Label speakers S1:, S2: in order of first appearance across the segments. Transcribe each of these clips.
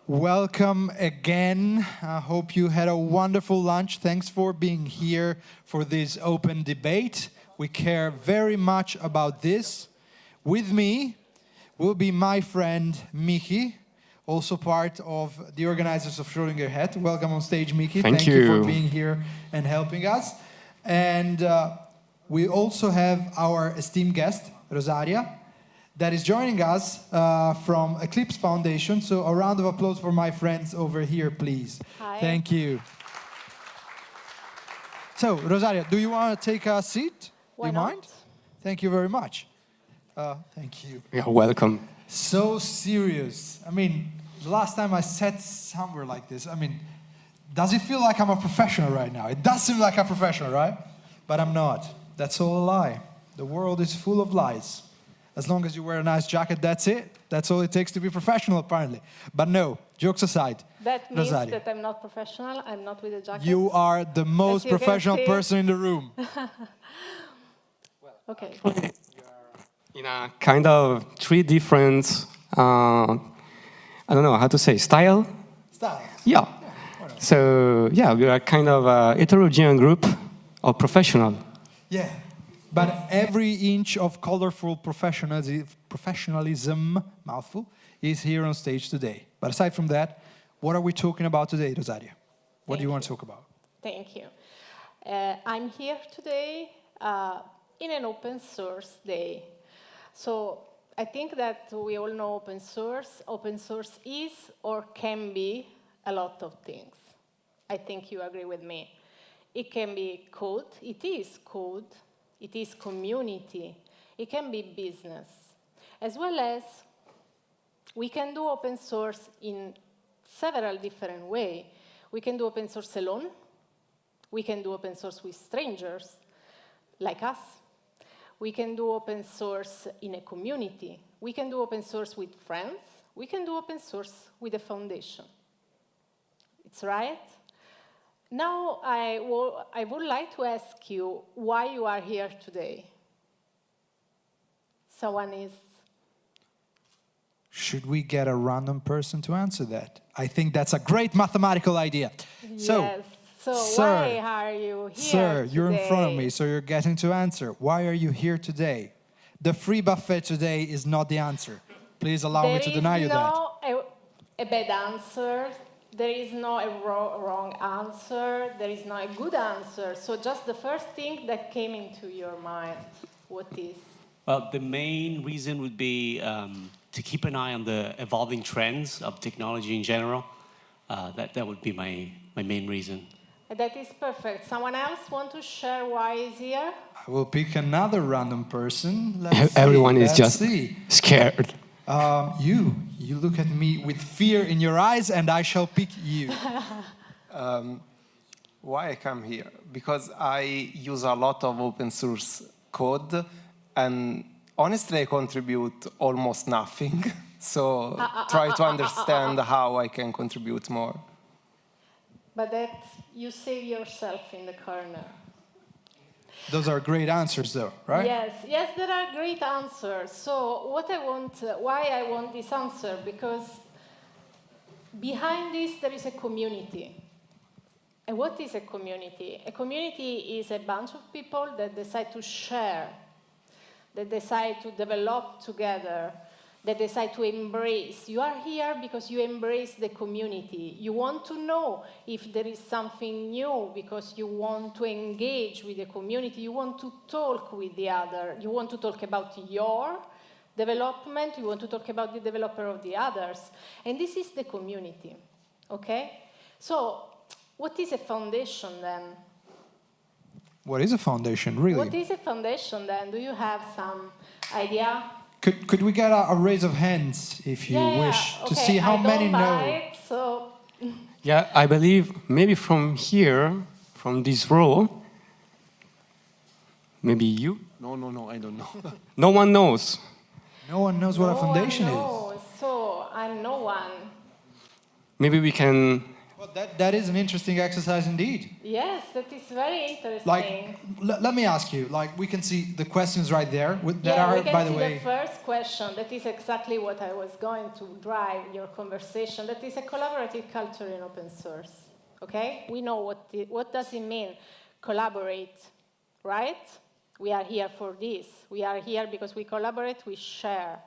S1: Welcome again. I hope you had a wonderful lunch. Thanks for being here for this open debate. We care very much about this. With me will be my friend Miki, also part of the organizers of Schrödinger Het. Welcome on stage, Miki.
S2: Thank you
S1: for being here and helping us. And we also have our esteemed guest, Rosaria, that is joining us from Eclipse Foundation. So a round of applause for my friends over here, please.
S3: Hi.
S1: Thank you. So, Rosaria, do you want to take a seat?
S3: Why
S1: do you
S3: not?
S1: mind? Thank you very much. Thank you.
S2: Yeah, welcome.
S1: So serious. I mean, the last time I sat somewhere like this, I mean, does it feel like I'm a professional right now? It does seem like a professional, right? But I'm not. That's all a lie. The world is full of lies. As long as you wear a nice jacket, that's it. That's all it takes to be professional, apparently. But no, jokes aside.
S3: That means
S1: Rosaria,
S3: that I'm not professional. I'm not with a jacket.
S1: you are the most
S3: As you can
S1: professional
S3: see.
S1: person in the room.
S3: Okay.
S2: In a kind of three different, I don't know how to say, style?
S1: Style.
S2: Yeah. So, yeah, we are kind of a heterogeneous group of professional.
S1: Yeah. But every inch of colorful professionalism, mouthful, is here on stage today. But aside from that, what are we talking about today, Rosaria? What do you want to talk about?
S3: Thank you. I'm here today in an open source day. So I think that we all know open source. Open source is or can be a lot of things. I think you agree with me. It can be code. It is code. It is community. It can be business. As well as we can do open source in several different ways. We can do open source alone. We can do open source with strangers, like us. We can do open source in a community. We can do open source with friends. We can do open source with a foundation. It's right? Now, I would like to ask you why you are here today. Someone is...
S1: Should we get a random person to answer that? I think that's a great mathematical idea.
S3: Yes. So
S1: sir,
S3: why are you here
S1: Sir, you're in front of
S3: today?
S1: me, so you're getting to answer. Why are you here today? The free buffet today is not the answer. Please allow me to deny you that.
S3: There is no a bad answer. There is no a wrong answer. There is no a good answer. So just the first thing that came into your mind, what is?
S4: Well, the main reason would be to keep an eye on the evolving trends of technology in general. That would be my main reason.
S3: That is perfect. Someone else want to share why is here?
S1: I will pick another random person.
S2: Everyone is just
S1: see.
S2: scared.
S1: You look at me with fear in your eyes, and I shall pick you.
S5: Why I come here? Because I use a lot of open source code, and honestly, I contribute almost nothing. So try to understand how I can contribute more.
S3: But that you save yourself in the corner.
S1: Those are great answers, though, right?
S3: Yes, there are great answers. So why I want this answer? Because behind this there is a community. And what is a community? A community is a bunch of people that decide to share, that decide to develop together, that decide to embrace. You are here because you embrace the community. You want to know if there is something new because you want to engage with the community. You want to talk with the other. You want to talk about your development. You want to talk about the developer of the others. And this is the community, okay? So what is a foundation then?
S1: What is a foundation, really?
S3: What is a foundation then? Do you have some idea?
S1: Could we get a raise of hands, if you wish, to see how many know?
S3: It, so
S2: Yeah, I believe maybe from here, from this row, maybe you?
S5: No, I don't know.
S2: No one knows.
S1: No one knows what a foundation is.
S3: So I'm no one.
S2: Maybe we can
S1: Well, that is an interesting exercise indeed.
S3: Yes, that is very interesting.
S1: Like, let me ask you, like, we can see the questions right there, that
S3: yeah,
S1: are,
S3: we can
S1: by the
S3: see
S1: way...
S3: the first question. That is exactly what I was going to drive your conversation. That is a collaborative culture in open source. Okay? We know what does it mean, collaborate, right? We are here for this. We are here because we collaborate, we share.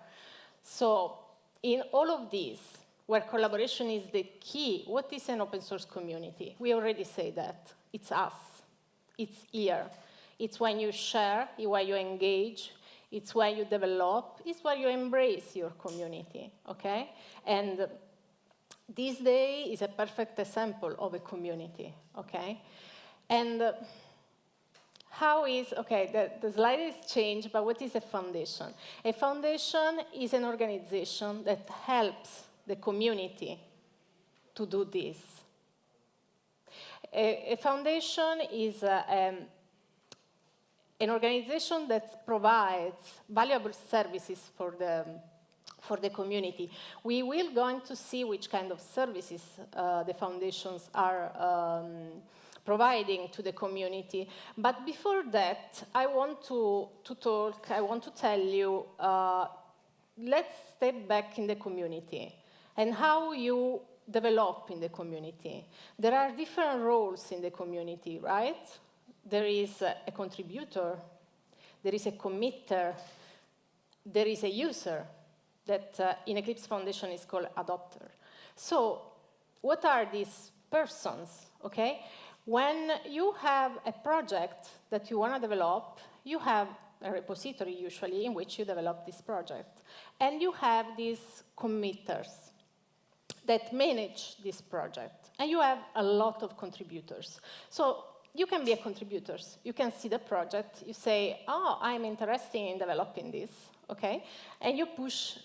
S3: So in all of this, where collaboration is the key, what is an open source community? We already say that. It's us. It's here. It's when you share, it's when you engage, it's when you develop, it's when you embrace your community, okay? And this day is a perfect example of a community, okay? And how is, okay, the slide is changed, but what is a foundation? A foundation is an organization that helps the community to do this. A foundation is an organization that provides valuable services for the community. We will going to see which kind of services the foundations are providing to the community. But before that, I want to tell you, let's step back in the community and how you develop in the community. There are different roles in the community, right? There is a contributor, there is a committer, there is a user that in Eclipse Foundation is called adopter. So what are these persons, okay? When you have a project that you want to develop, you have a repository usually in which you develop this project. And you have these committers that manage this project. And you have a lot of contributors. So you can be a contributor. You can see the project. You say, oh, I'm interested in developing this, okay? And you push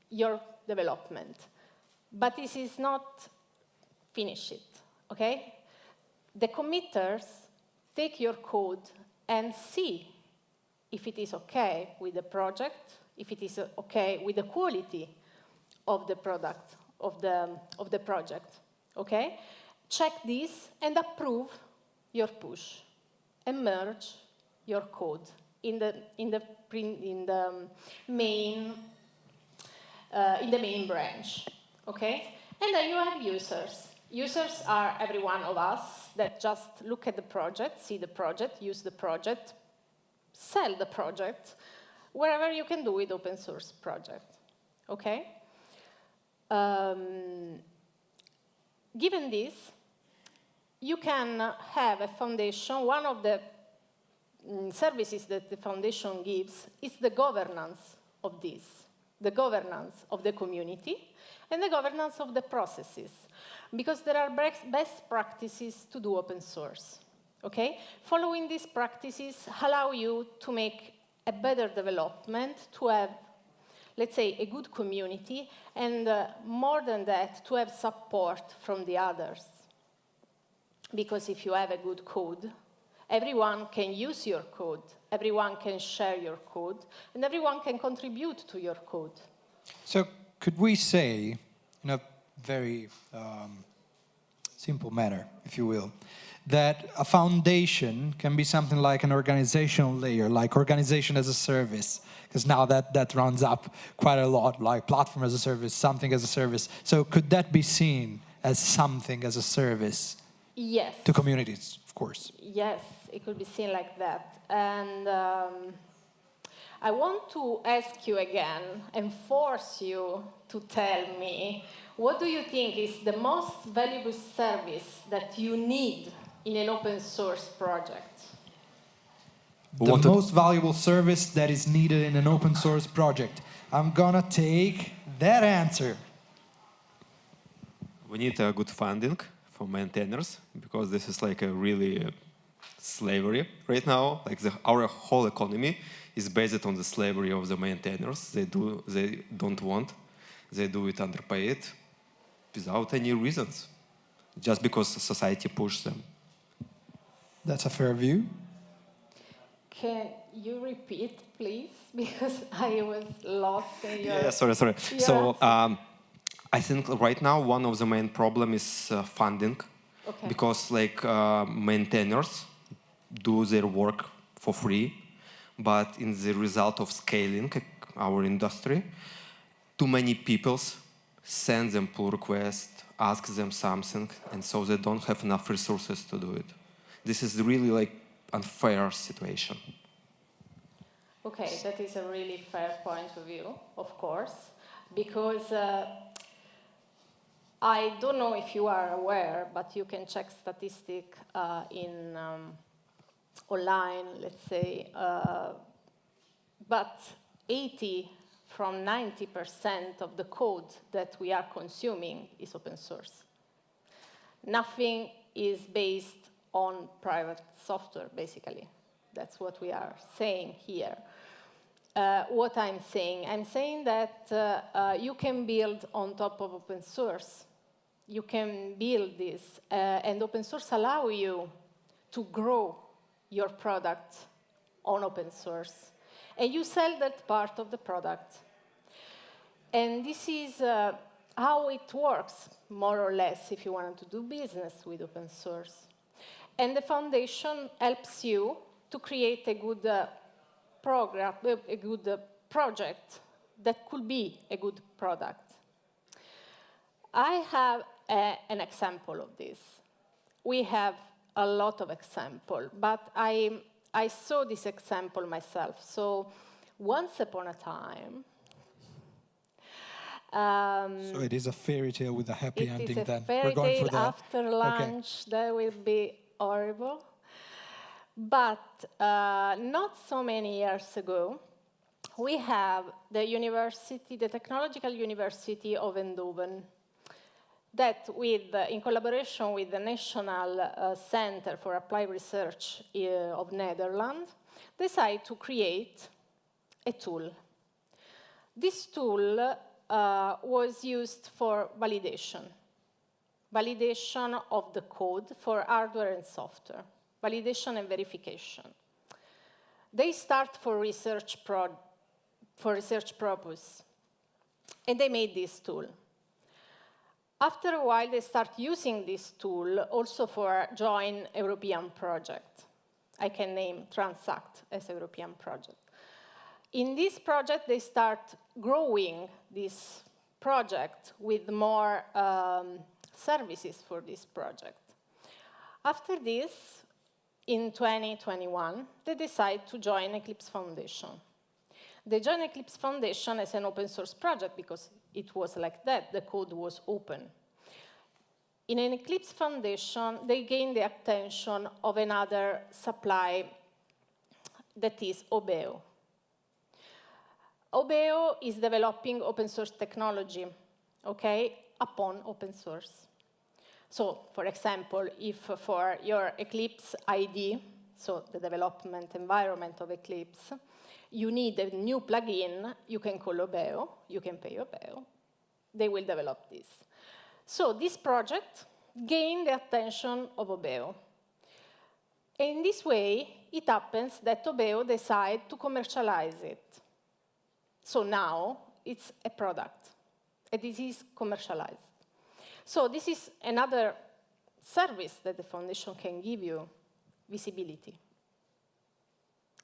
S3: your development. But this is not finish it, okay? The committers take your code and see if it is okay with the project, if it is okay with the quality of the product, of the project, okay? Check this and approve your push and merge your code in the main branch, okay? And then you have users. Users are every one of us that just look at the project, see the project, use the project, sell the project, wherever you can do with open source project, okay? Given this, you can have a foundation. One of the services that the foundation gives is the governance of this, the governance of the community, and the governance of the processes, because there are best practices to do open source, okay? Following these practices allow you to make a better development, to have, let's say, a good community, and more than that, to have support from the others. Because if you have a good code, everyone can use your code, everyone can share your code, and everyone can contribute to your code.
S1: So could we say, in a very simple manner, if you will, that a foundation can be something like an organizational layer, like organization as a service, because now that runs up quite a lot, like platform as a service, something as a service. So could that be seen as something as a service?
S3: Yes.
S1: To communities, of course.
S3: Yes, it could be seen like that. And I want to ask you again and force you to tell me, what do you think is the most valuable service that you need in an open source project?
S1: The most valuable service that is needed in an open source project. I'm gonna take that answer.
S2: We need a good funding for maintainers, because this is like a really slavery right now. Like our whole economy is based on the slavery of the maintainers. They don't want. They do it underpaid without any reasons, just because society pushes them.
S1: That's a fair view.
S3: Can you repeat, please? Because I was lost in your...
S2: Yeah, sorry. So I think right now one of the main problem is funding,
S3: Okay.
S2: because like maintainers do their work for free, but in the result of scaling our industry, too many people send them pull requests, ask them something, and so they don't have enough resources to do it. This is really like unfair situation.
S3: Okay, that is a really fair point of view, of course, because I don't know if you are aware, but you can check statistic in online, let's say, but 80 from 90% of the code that we are consuming is open source. Nothing is based on private software, basically. That's what we are saying here. What I'm saying that you can build on top of open source. You can build this, and open source allow you to grow your product on open source. And you sell that part of the product. And this is how it works, more or less, if you want to do business with open source. And the foundation helps you to create a good program, a good project that could be a good product. I have an example of this. We have a lot of examples, but I saw this example myself. So once upon a time,
S1: So it is a fairy tale with a happy ending then.
S3: It is a fairy tale after lunch.
S1: Okay.
S3: That will be horrible. But not so many years ago, we have the university, the Technological University of Eindhoven, that in collaboration with the National Center for Applied Research of Netherlands, decided to create a tool. This tool was used for validation of the code for hardware and software, validation and verification. They start for research purpose, and they made this tool. After a while, they start using this tool also for joint European project. I can name Transact as a European project. In this project, they start growing this project with more services for this project. After this, in 2021, they decide to join Eclipse Foundation. They joined Eclipse Foundation as an open source project because it was like that, the code was open. In an Eclipse Foundation, they gained the attention of another supply that is Obeo. Obeo is developing open source technology, okay, upon open source. So, for example, if for your Eclipse ID, so the development environment of Eclipse, you need a new plugin, you can call Obeo, you can pay Obeo, they will develop this. So this project gained the attention of Obeo. In this way, it happens that Obeo decides to commercialize it. So now, it's a product, and this is commercialized. So this is another service that the foundation can give you, visibility,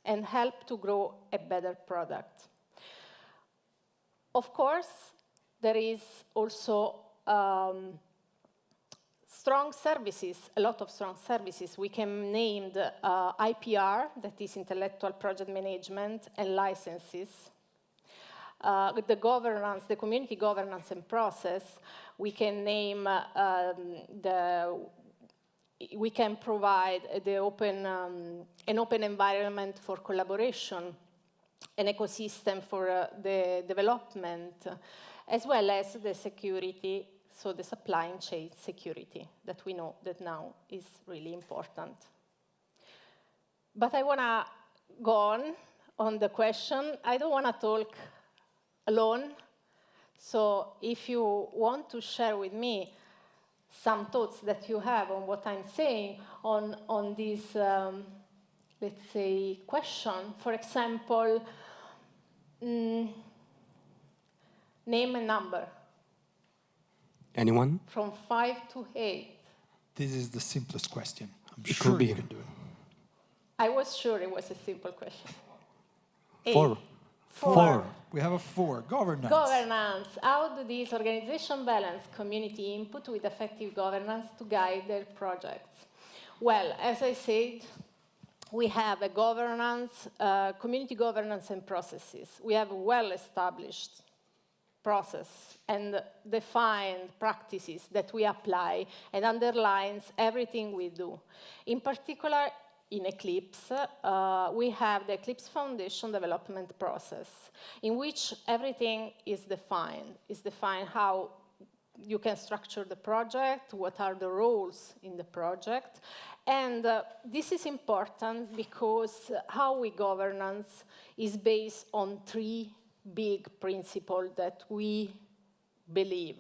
S3: and help to grow a better product. Of course, there is also strong services, a lot of strong services. We can name the IPR, that is intellectual project management, and licenses. The governance, the community governance and process, we can name we can provide the an open environment for collaboration, an ecosystem for the development, as well as the security, so the supply chain security that we know that now is really important. But I want to go on the question. I don't want to talk alone. So if you want to share with me some thoughts that you have on what I'm saying on this, let's say, question. For example, name a number.
S6: Anyone?
S3: From 5 to 8.
S1: This is the simplest question. I'm
S6: It
S1: sure
S6: could be.
S1: you can do it.
S3: I was sure it was a simple question.
S6: 4.
S3: 4.
S1: We have a 4. Governance.
S3: Governance. How do these organizations balance community input with effective governance to guide their projects? Well, as I said, we have a governance, community governance and processes. We have a well-established process and defined practices that we apply and underlines everything we do. In particular, in Eclipse, we have the Eclipse Foundation development process, in which everything is defined. It's defined how you can structure the project, what are the roles in the project. And this is important because how we governance is based on 3 big principles that we believe.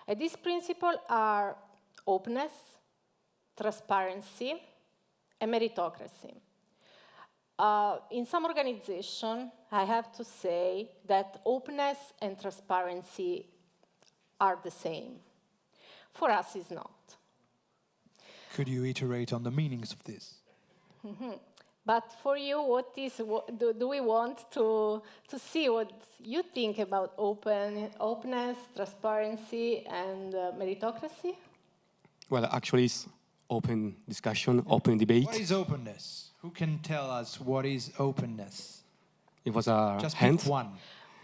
S3: And these principles are openness, transparency, and meritocracy. In some organizations, I have to say that openness and transparency are the same. For us, it's not.
S1: Could you iterate on the meanings of this?
S3: But for you, do we want to see what you think about openness, transparency, and meritocracy?
S6: Well, actually, it's open discussion, open debate.
S1: What is openness? Who can tell us what is openness?
S6: It was a
S1: Just
S6: hand.
S1: pick one.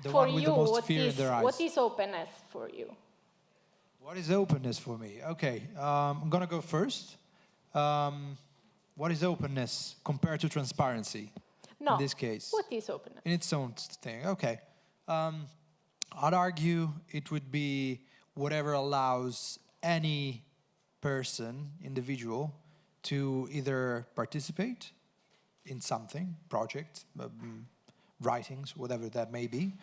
S1: The
S3: For
S1: one with
S3: you,
S1: the most fear in their eyes.
S3: what is openness for you?
S1: What is openness for me? Okay, I'm gonna go first. What is openness compared to transparency?
S3: No.
S1: In this case.
S3: What is openness?
S1: In its own thing. Okay. I'd argue it would be whatever allows any person, individual, to either participate in something, project, writings, whatever that may be.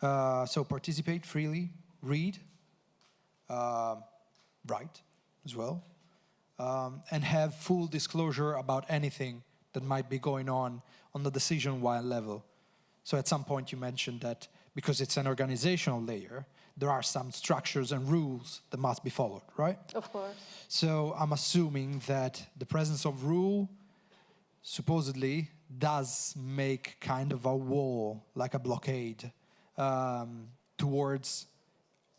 S1: So participate freely, read, write as well, and have full disclosure about anything that might be going on the decision-wide level. So at some point you mentioned that because it's an organizational layer, there are some structures and rules that must be followed, right?
S3: Of course.
S1: So I'm assuming that the presence of rule supposedly does make kind of a wall, like a blockade, towards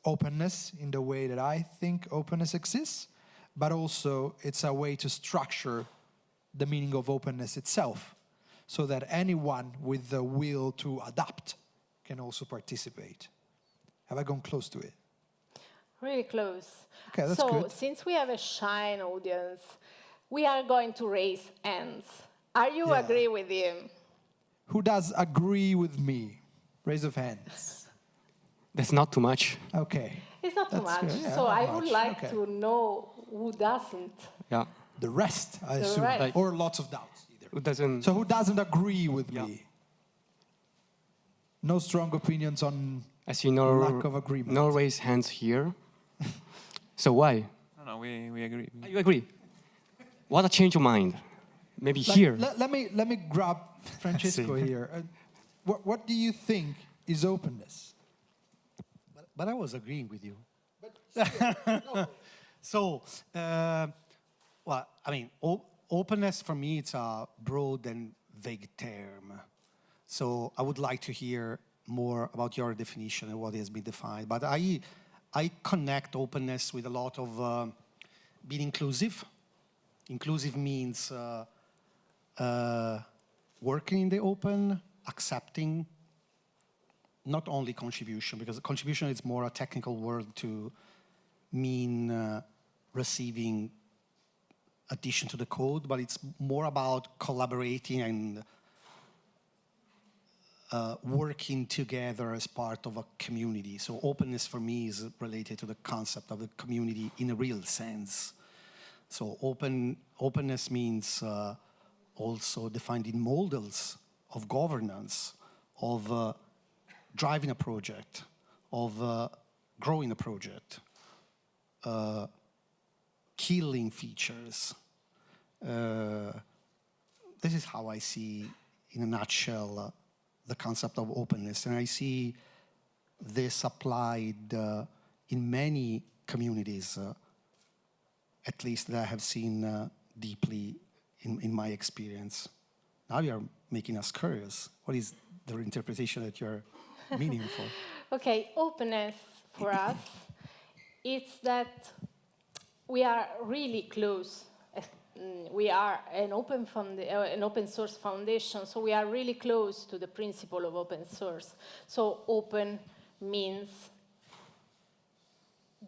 S1: openness in the way that I think openness exists, but also it's a way to structure the meaning of openness itself so that anyone with the will to adapt can also participate. Have I gone close to it?
S3: Really close.
S1: Okay, that's
S3: so,
S1: good.
S3: since we have a shy audience, we are going to raise hands. Are you agree with him?
S1: Who does agree with me? Raise of hands.
S6: That's not too much.
S1: Okay.
S3: It's not too
S1: That's
S3: much.
S1: good, yeah,
S3: so
S1: not
S3: I would
S1: much.
S3: like
S1: Okay.
S3: to know who doesn't.
S6: Yeah.
S1: The rest, I
S3: The
S1: assume.
S3: rest.
S1: Or lots of doubts. Either.
S6: Who doesn't?
S1: So who doesn't agree with
S6: Yeah.
S1: me? No strong opinions on
S6: I see no
S1: lack of agreement.
S6: No raised hands here. So why?
S7: No, we agree.
S6: You agree? What a change of mind. Maybe
S1: Like,
S6: here.
S1: let me grab Francesco here. What do you think is openness?
S8: But I was agreeing with you. So, well, I mean, openness for me, it's a broad and vague term. So I would like to hear more about your definition and what has been defined. But I connect openness with a lot of being inclusive. Inclusive means working in the open, accepting not only contribution, because contribution is more a technical word to mean receiving addition to the code, but it's more about collaborating and working together as part of a community. So openness for me is related to the concept of the community in a real sense. So openness means also defining models of governance, of driving a project, of growing a project, killing features. This is how I see, in a nutshell, the concept of openness. And I see this applied in many communities, at least that I have seen deeply in my experience. Now you're making us curious. What is the interpretation that you're meaning for?
S3: Okay, openness for us, it's that we are really close. We are an open source foundation, so we are really close to the principle of open source. So open means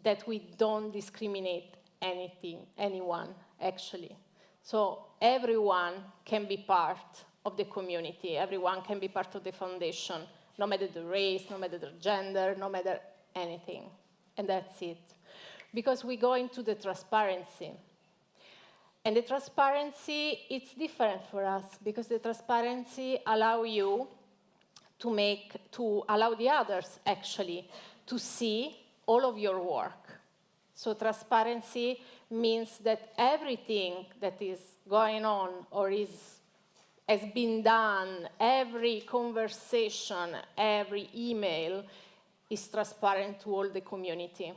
S3: that we don't discriminate anyone, actually. So everyone can be part of the community. Everyone can be part of the foundation, no matter the race, no matter the gender, no matter anything. And that's it. Because we go into the transparency. And the transparency, it's different for us, because the transparency allow you to allow the others, actually, to see all of your work. So transparency means that everything that is going on or has been done, every conversation, every email is transparent to all the community.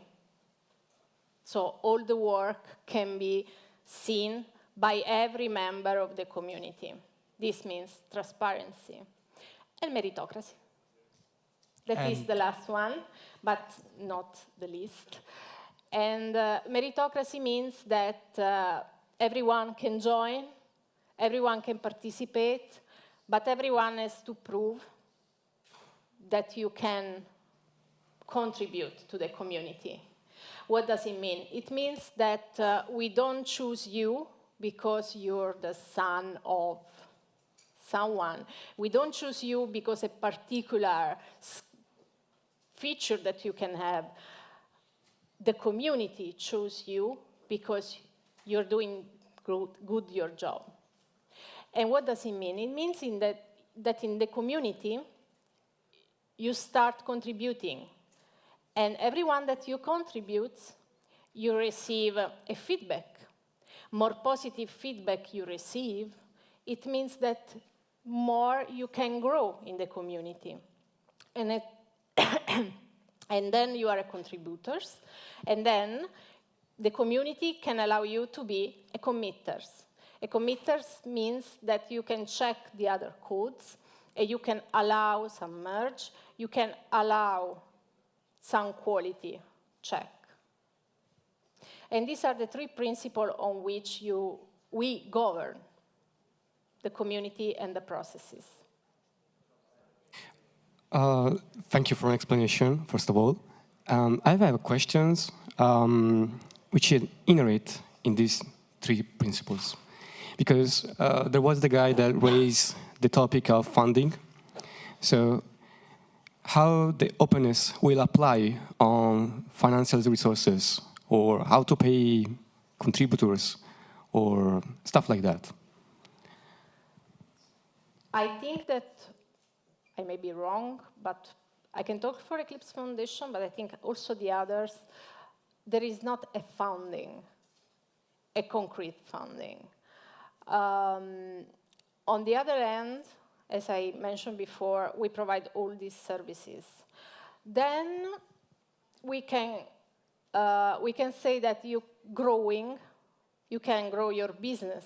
S3: So all the work can be seen by every member of the community. This means transparency. And meritocracy. That is the last one, but not the least. And meritocracy means that everyone can join, everyone can participate, but everyone has to prove that you can contribute to the community. What does it mean? It means that we don't choose you because you're the son of someone. We don't choose you because a particular feature that you can have. The community chose you because you're doing good your job. And what does it mean? It means that in the community, you start contributing. And everyone that you contribute, you receive a feedback. More positive feedback you receive, it means that more you can grow in the community. And, and then you are contributors. And then the community can allow you to be a committers. A committers means that you can check the other codes, and you can allow some merge, you can allow some quality check. And these are the three principles on which we govern the community and the processes.
S6: Thank you for an explanation, first of all. I have questions which are inherent in these three principles. Because there was the guy that raised the topic of funding. So how the openness will apply on financial resources, or how to pay contributors, or stuff like that.
S3: I think that I may be wrong, but I can talk for Eclipse Foundation, but I think also the others, there is not a funding, a concrete funding. On the other hand, as I mentioned before, we provide all these services. Then we can say that you can grow your business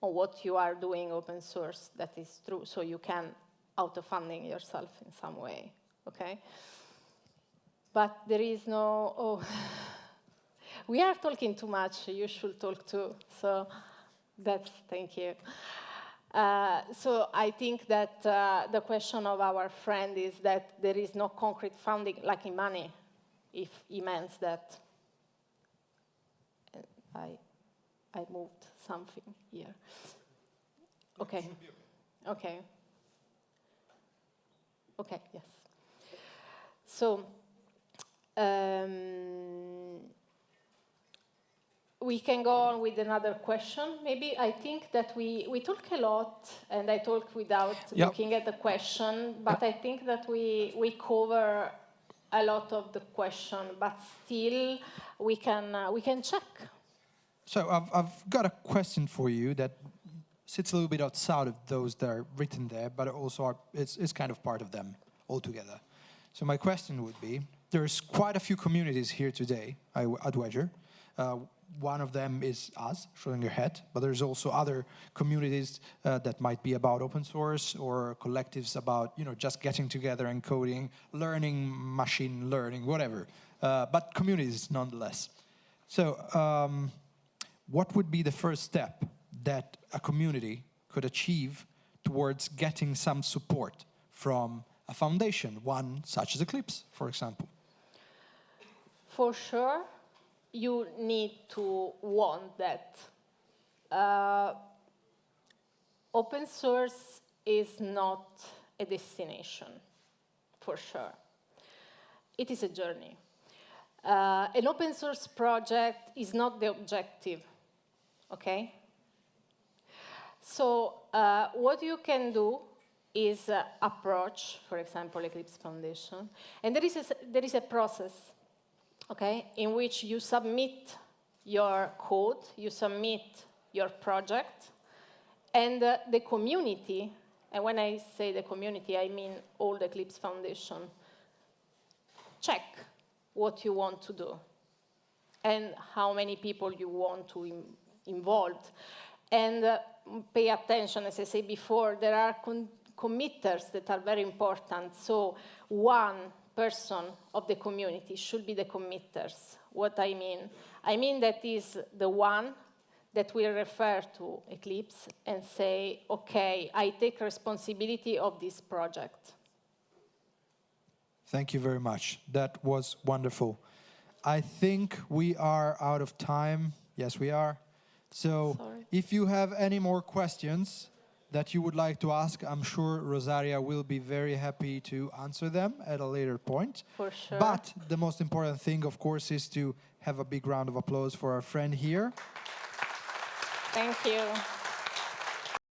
S3: on what you are doing open source. That is true. So you can auto-funding yourself in some way, okay? But there is no, we are talking too much. You should talk too. So thank you. So I think that the question of our friend is that there is no concrete funding, like in money, if he means that. I moved something here. Okay. Okay. Okay, yes. So, we can go on with another question. Maybe I think that we talk a lot, and I talk without looking at the question, but I think that we cover a lot of the question, but still we can check.
S1: So I've got a question for you that sits a little bit outside of those that are written there, but also it's kind of part of them altogether. So my question would be, there's quite a few communities here today at Wedger. One of them is us, showing your head, but there's also other communities that might be about open source or collectives about, just getting together and coding, learning, machine learning, whatever. But communities nonetheless. So what would be the first step that a community could achieve towards getting some support from a foundation, one such as Eclipse, for example?
S3: For sure, you need to want that. Open source is not a destination, for sure. It is a journey. An open source project is not the objective, okay? So what you can do is approach, for example, Eclipse Foundation, and there is a process, okay, in which you submit your code, you submit your project, and the community, and when I say the community, I mean all the Eclipse Foundation, check what you want to do and how many people you want to involve. And pay attention, as I said before, there are committers that are very important. So one person of the community should be the committers. What I mean that is the one that will refer to Eclipse and say, okay, I take responsibility of this project.
S1: Thank you very much. That was wonderful. I think we are out of time. Yes, we are. So if you have any more questions that you would like to ask, I'm sure Rosaria will be very happy to answer them at a later point.
S3: For sure.
S1: But the most important thing, of course, is to have a big round of applause for our friend here.
S3: Thank you.